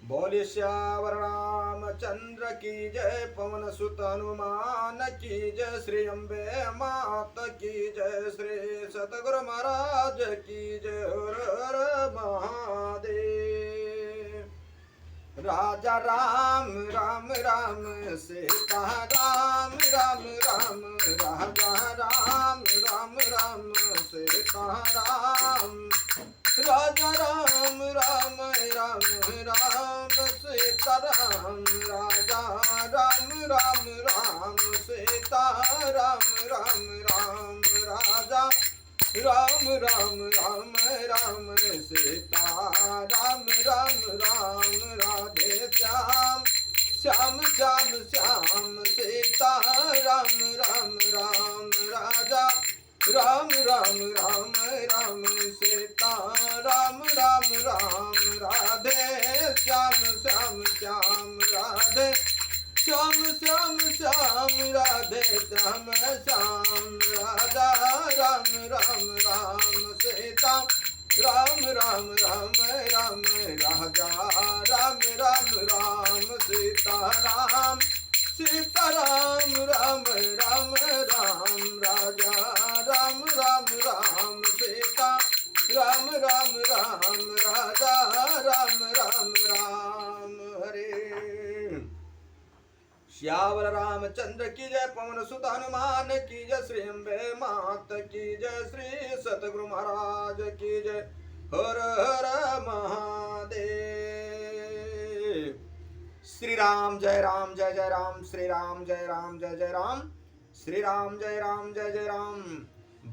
बोले श्यावर रामचंद्र की जय, पवन सुत हनुमान की जय, श्री अम्बे मात की जय, श्री सतगुरु महाराज की जय। हर हर महादेव। राजा राम राम राम सीता राम राम राम, राजा राम राम राम सीता राम, राजा राम राम राम राम सीता राम, राजा राम राम राम सीता राम राम राम, राजा राम राम राम राम सीता राम राम राम, राधे श्याम श्याम श्याम श्याम सीता राम राम राम, राजा राम राम राम राम सीता राम राम राम, राधे श्याम श्याम श्याम राधे श्याम श्याम श्याम, राधे श्याम श्याम, राजा राम राम राम सीता राम राम राम राम, राजा राम राम राम सीता राम, सीता राम राम राम राम, राजा राम राम राम सीता राम राम राम, राजा राम राम राम। हरे श्यावर रामचंद्र की जय, पवन सुत हनुमान की जय, श्री अम्बे मात की जय, श्री सतगुरु महाराज की जय। हर हर महादेव। श्री राम जय राम जय जय राम, श्री राम जय राम जय जय राम, श्री राम जय राम जय जय राम।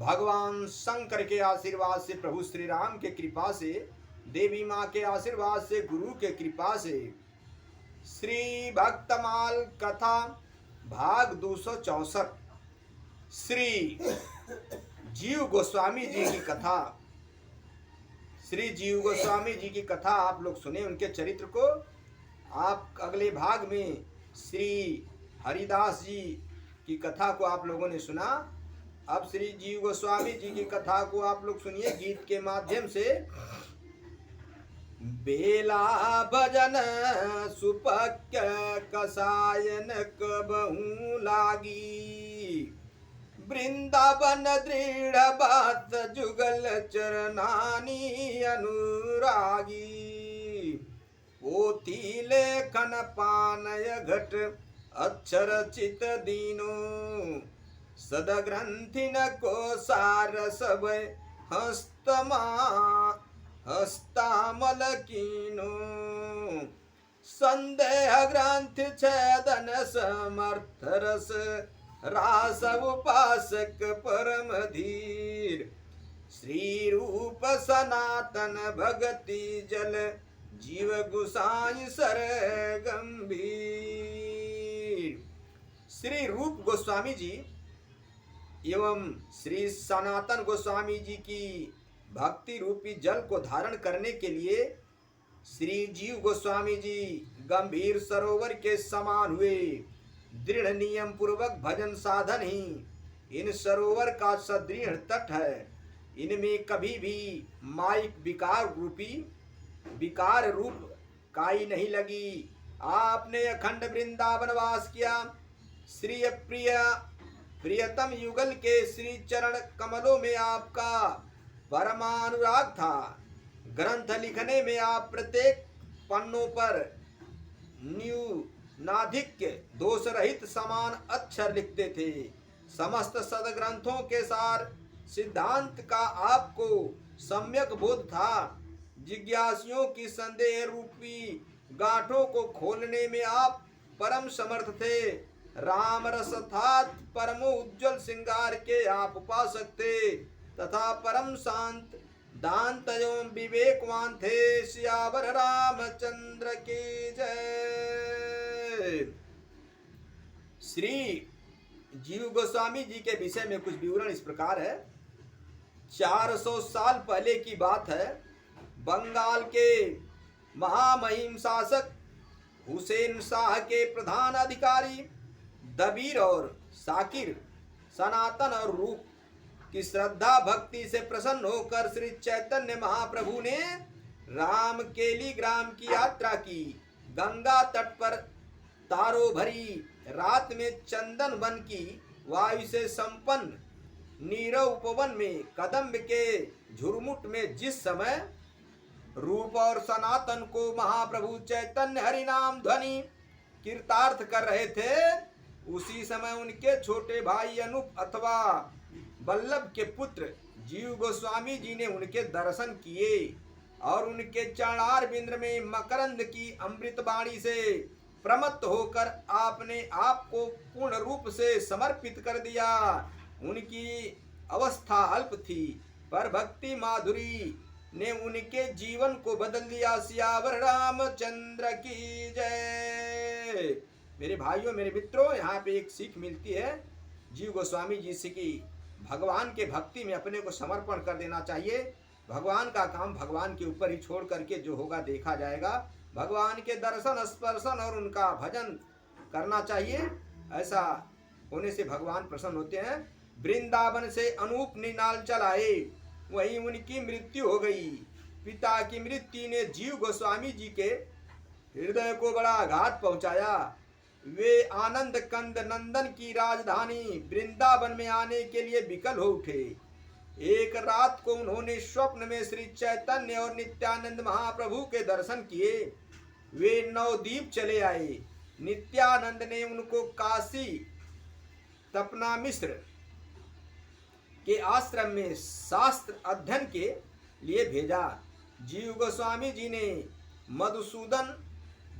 भगवान शंकर के आशीर्वाद से, प्रभु श्री राम के कृपा से, देवी माँ के आशीर्वाद से, गुरु के कृपा से, श्री भक्तमाल कथा भाग 264 श्री जीव गोस्वामी जी की कथा। श्री जीव गोस्वामी जी की कथा आप लोग सुने, उनके चरित्र को। आप अगले भाग में श्री हरिदास जी की कथा को आप लोगों ने सुना। अब श्री जीव गोस्वामी जी की कथा को आप लोग सुनिए गीत के माध्यम से। बेला भजन सुपक्य कसायन कबहू लागी, वृंदावन दृढ़ बात जुगल चरनानी अनुरागी, पोथी लेखन पानय घट अक्षर चित दीनो, सदग्रंथिन को सार सब हस्तमा हस्तामल कीनो, संदेह ग्रंथि छेदन समर्थ रस रास उपासक परम धीर, श्री रूप सनातन भगति जल जीव गुसाई सर गंभीर। श्री रूप गोस्वामी जी एवं श्री सनातन गोस्वामी जी की भक्ति रूपी जल को धारण करने के लिए श्री जीव गोस्वामी जी गंभीर सरोवर के समान हुए। दृढ़ नियम पूर्वक भजन साधन ही इन सरोवर का सदृढ़ तट है। इनमें कभी भी माइक विकार रूप काई नहीं लगी। आपने अखंड वृंदावन वास किया। श्री प्रियतम युगल के श्री चरण कमलों में आपका परमानुराग था। ग्रंथ लिखने में आप प्रत्येक पन्नों पर न्यूनाधिक्य दोष रहित समान अक्षर लिखते थे। समस्त सदग्रंथों के सार सिद्धांत का आपको सम्यक बोध था। जिज्ञासियों की संदेह रूपी गांठों को खोलने में आप परम समर्थ थे। राम रसथात परमो उज्जवल श्रृंगार के आप उपासक थे तथा परम शांत दांत एवं विवेकवान थे। सियावर रामचंद्र की जय। श्री जीव गोस्वामी जी के विषय में कुछ विवरण इस प्रकार है। 400 साल पहले की बात है। बंगाल के महामहिम शासक हुसैन शाह के प्रधान अधिकारी दबीर और शाकिर सनातन और रूप की श्रद्धा भक्ति से प्रसन्न होकर श्री चैतन्य महाप्रभु ने राम केली ग्राम की यात्रा की। गंगा तट पर तारों भरी रात में चंदन वन की वायु से संपन्न नीरव उपवन में कदम्ब के झुरमुट में जिस समय रूप और सनातन को महाप्रभु चैतन्य हरि नाम ध्वनि कीर्तार्थ कर रहे थे, उसी समय उनके छोटे भाई अनूप अथवा वल्लभ के पुत्र जीव गोस्वामी जी ने उनके दर्शन किए और उनके चरणार बिंद्र में मकरंद की अमृत वाणी से प्रमत्त होकर आपने आप को पूर्ण रूप से समर्पित कर दिया। उनकी अवस्था अल्प थी, पर भक्ति माधुरी ने उनके जीवन को बदल दिया। सियावर रामचंद्र की जय। मेरे भाइयों, मेरे मित्रों, यहाँ पे एक सीख मिलती है जीव गोस्वामी जी से कि भगवान के भक्ति में अपने को समर्पण कर देना चाहिए। भगवान का काम भगवान के ऊपर ही छोड़ करके जो होगा देखा जाएगा। भगवान के दर्शन स्पर्शन और उनका भजन करना चाहिए। ऐसा होने से भगवान प्रसन्न होते हैं। वृंदावन से अनूप निनाल चलाए, वहीं उनकी मृत्यु हो गई। पिता की मृत्यु ने जीव गोस्वामी जी के हृदय को बड़ा आघात पहुंचाया। वे आनंद कंद नंदन की राजधानी वृंदावन में आने के लिए विकल हो उठे। एक रात को उन्होंने स्वप्न में श्री चैतन्य और नित्यानंद महाप्रभु के दर्शन किए। वे नवद्वीप चले आए। नित्यानंद ने उनको काशी तपना मिश्र के आश्रम में शास्त्र अध्ययन के लिए भेजा। जीव गोस्वामी जी ने मधुसूदन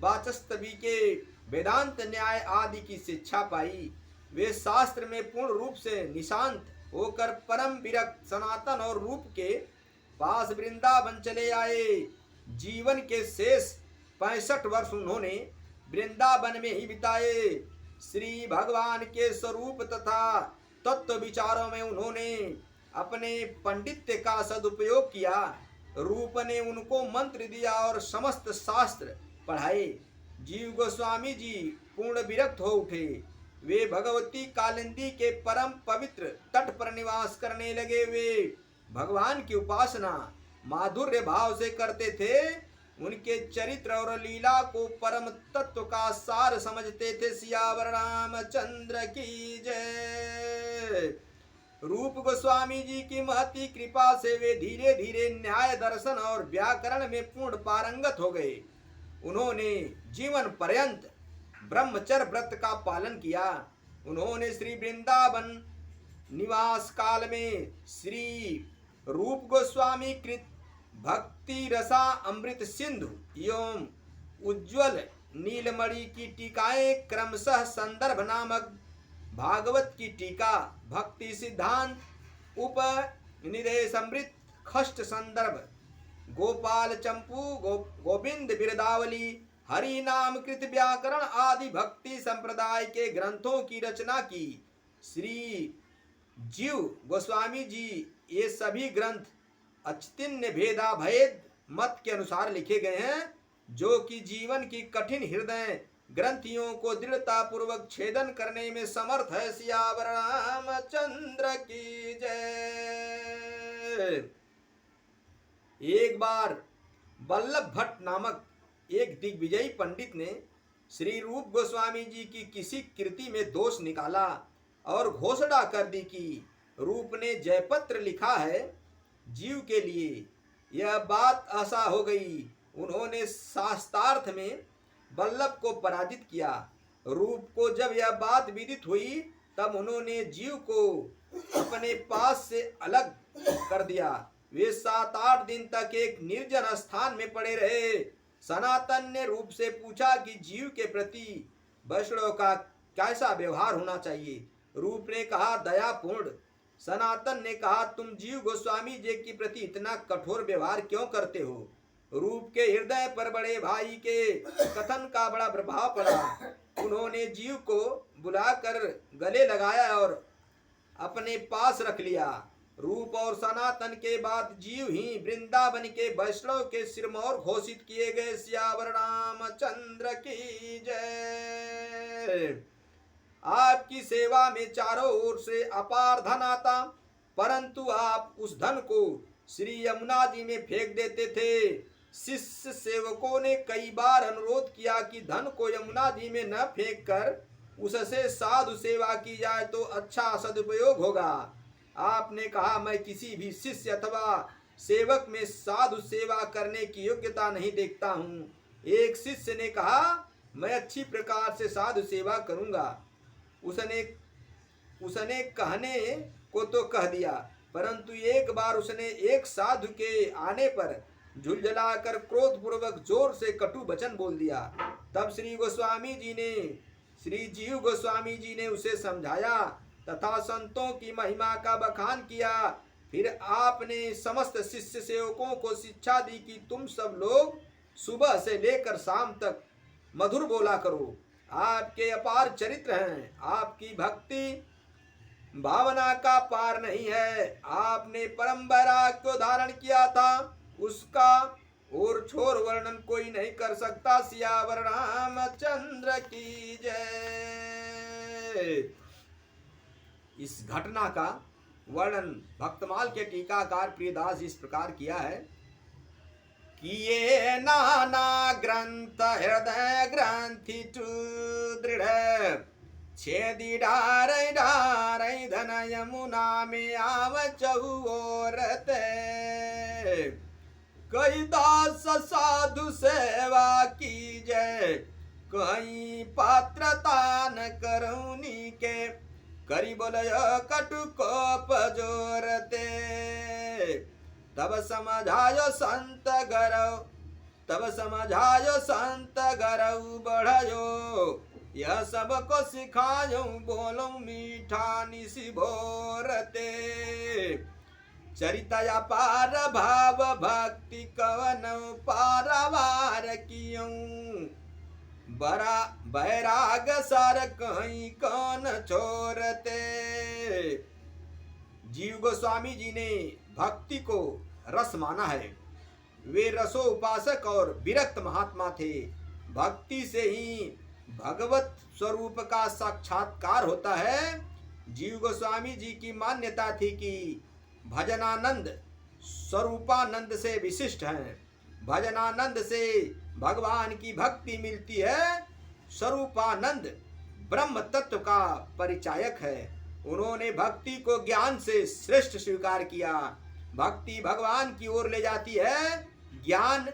वाचस्पति के वेदांत न्याय आदि की शिक्षा पाई। वे शास्त्र में पूर्ण रूप से निशांत होकर परम विरक्त सनातन और रूप के पास वृंदावन चले आए। जीवन के शेष 65 वर्ष उन्होंने वृंदावन में ही बिताए। श्री भगवान के स्वरूप तथा तत्व विचारों में उन्होंने अपने पंडित्य का सदुपयोग किया। रूप ने उनको मंत्र दिया और समस्त शास्त्र पढ़ाए। जीव गोस्वामी जी पूर्ण विरक्त हो उठे। वे भगवती कालिंदी के परम पवित्र तट पर निवास करने लगे। वे भगवान की उपासना माधुर्य भाव से करते थे। उनके चरित्र और लीला को परम तत्व का सार समझते थे। सियावर रामचंद्र की जय। रूप गोस्वामी जी की महती कृपा से वे धीरे धीरे न्याय दर्शन और व्याकरण में पूर्ण पारंगत हो गए। उन्होंने जीवन पर्यंत ब्रह्मचर्य व्रत का पालन किया। उन्होंने श्री वृंदावन निवास काल में श्री रूप गोस्वामी कृत भक्ति रसा अमृत सिंधु एवं उज्ज्वल नीलमणि की टीकाएं क्रमशः संदर्भ नामक भागवत की टीका, भक्ति सिद्धांत उपनिदेशमृत खष्ट संदर्भ, गोपाल चंपू गोविंद बिरदावली, हरि नाम कृत व्याकरण आदि भक्ति संप्रदाय के ग्रंथों की रचना की। श्री जीव गोस्वामी जी ये सभी ग्रंथ अचिन्त्य भेदा भेद मत के अनुसार लिखे गए हैं, जो कि जीवन की कठिन हृदय ग्रंथियों को दृढ़ता पूर्वक छेदन करने में समर्थ है। सियावर रामचंद्र की जय। एक बार वल्लभ भट्ट नामक एक दिग्विजयी पंडित ने श्री रूप गोस्वामी जी की किसी कृति में दोष निकाला और घोषणा कर दी कि रूप ने जयपत्र लिखा है जीव के लिए। यह बात ऐसा हो गई। उन्होंने शास्त्रार्थ में वल्लभ को पराजित किया। रूप को जब यह बात विदित हुई तब उन्होंने जीव को अपने पास से अलग कर दिया। वे 7-8 दिन तक एक निर्जन स्थान में पड़े रहे। सनातन ने रूप से पूछा कि जीव के प्रति वैष्णव का कैसा व्यवहार होना चाहिए। रूप ने कहा दयापूर्ण। सनातन ने कहा तुम जीव गोस्वामी जी के प्रति इतना कठोर व्यवहार क्यों करते हो। रूप के हृदय पर बड़े भाई के कथन का बड़ा प्रभाव पड़ा। उन्होंने जीव को बुलाकर गले लगाया और अपने पास रख लिया। रूप और सनातन के बाद जीव ही वृंदावन के वैष्णव के सिरमौर घोषित किए गए। सियावर रामचंद्र की जय। आपकी सेवा में चारों ओर से अपार धन आता, परंतु आप उस धन को श्री यमुना जी में फेंक देते थे। शिष्य सेवकों ने कई बार अनुरोध किया कि धन को यमुना जी में न फेंक कर उससे साधु सेवा की जाए तो अच्छा सदुपयोग होगा। आपने कहा, मैं किसी भी शिष्य अथवा सेवक में साधु सेवा करने की योग्यता नहीं देखता हूँ। एक शिष्य ने कहा, मैं अच्छी प्रकार से साधु सेवा करूँगा। उसने उसने कहने को तो कह दिया, परंतु एक बार उसने एक साधु के आने पर झुलझलाकर क्रोधपूर्वक जोर से कटु वचन बोल दिया। तब श्री जीव गोस्वामी जी ने उसे समझाया तथा संतों की महिमा का बखान किया। फिर आपने समस्त शिष्य सेवकों को शिक्षा दी कि तुम सब लोग सुबह से लेकर शाम तक मधुर बोला करो। आपके अपार चरित्र हैं, आपकी भक्ति भावना का पार नहीं है। आपने परम वैराग को धारण किया था, उसका और छोर वर्णन कोई नहीं कर सकता। सियावर रामचंद्र की जय। इस घटना का वर्णन भक्तमाल के टीकाकार प्रियदास इस प्रकार किया है कि ये नाना ग्रंथ हृदय ग्रंथि दृढ़ छेदी डारै डारै धन यमुना में आव चहुओरते कई दास साधु सेवा की जय कहीं पात्रता न करुणी के करी बोलय कटु कोप जोरते तब समझायो संत गरऊ बढ़यो यह सबको सिखायो बोलो मीठा निसी भोरते चरितया पार भाव भक्ति कवन पारवार कियूं बरा बैराग सर कहीं कौन छोरते। जीव गोस्वामी जी ने भक्ति को रस माना है। वे रसो उपासक और विरक्त महात्मा थे। भक्ति से ही भगवत स्वरूप का साक्षात्कार होता है। जीव गोस्वामी जी की मान्यता थी कि भजनानंद स्वरूपानंद से विशिष्ट है। भजनानंद से भगवान की भक्ति मिलती है। स्वरूपानंद ब्रह्म तत्व का परिचायक है। उन्होंने भक्ति को ज्ञान से श्रेष्ठ स्वीकार किया। भक्ति भगवान की ओर ले जाती है, ज्ञान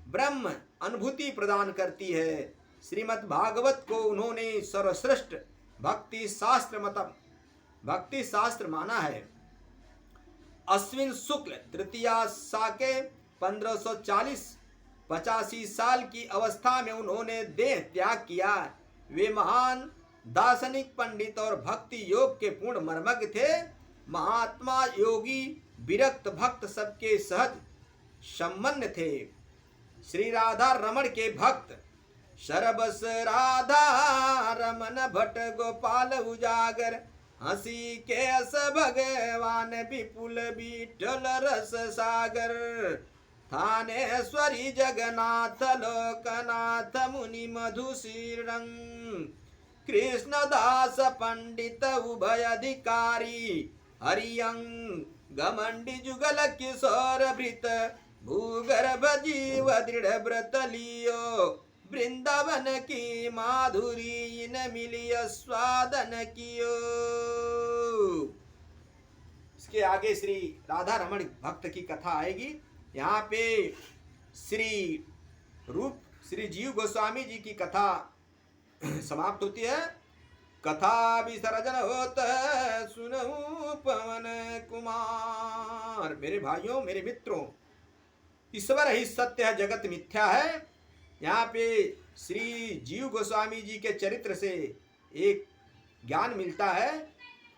ब्रह्म अनुभूति प्रदान करती है। श्रीमद् भागवत को उन्होंने सर्वश्रेष्ठ भक्ति शास्त्र माना है। अश्विन शुक्ल तृतीया साके 1540-85 साल की अवस्था में उन्होंने देह त्याग किया। वे महान दार्शनिक पंडित और भक्ति योग के पूर्ण मर्मज्ञ थे। महात्मा योगी विरक्त भक्त सबके सहज सम्मन्य थे। श्री राधा रमण के भक्त शरबस राधा रमन भट्ट गोपाल उजागर हंसी के अस भगवान विपुल विठल रस सागर थानेश्वरी जगन्नाथ लोकनाथ मुनि मधुशीरंग कृष्णदास पंडित उभय अधिकारी हरियंग गमंडी जुगल किशोर भृत भूगर्भ जीव दृढ़ व्रत लियो वृंदावन की माधुरी न मिली स्वादन कियो। इसके आगे श्री राधा रमण भक्त की कथा आएगी। यहाँ पे श्री जीव गोस्वामी जी की कथा समाप्त होती है। कथा विसर्जन होत सुनहु पवन कुमार। मेरे भाइयों, मेरे मित्रों, ईश्वर ही सत्य है, जगत मिथ्या है। यहाँ पे श्री जीव गोस्वामी जी के चरित्र से एक ज्ञान मिलता है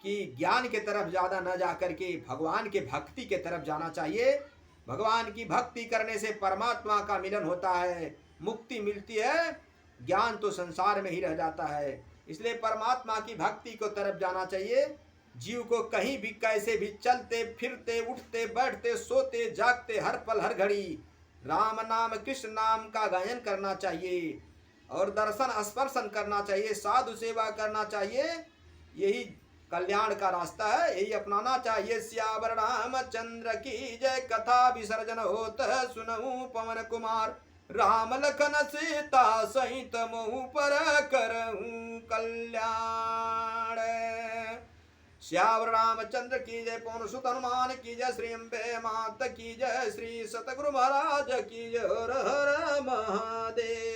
कि ज्ञान के तरफ ज़्यादा न जाकर के भगवान के भक्ति के तरफ जाना चाहिए। भगवान की भक्ति करने से परमात्मा का मिलन होता है, मुक्ति मिलती है। ज्ञान तो संसार में ही रह जाता है। इसलिए परमात्मा की भक्ति को तरफ जाना चाहिए। जीव को कहीं भी कैसे भी चलते फिरते उठते बैठते सोते जागते हर पल हर घड़ी राम नाम कृष्ण नाम का गायन करना चाहिए और दर्शन स्पर्शन करना चाहिए, साधु सेवा करना चाहिए। यही कल्याण का रास्ता है, यही अपनाना चाहिए। सियावर रामचंद्र की जय, कथा विसर्जन होत सुनऊ पवन कुमार। राम लखन सीता सहित महु पर करऊं कल्याण। श्यावर रामचंद्र की जय, पवन सुत हनुमान की जय, श्री अम्बे मात की जय, श्री सतगुरु महाराज की जय। हर हर महादेव।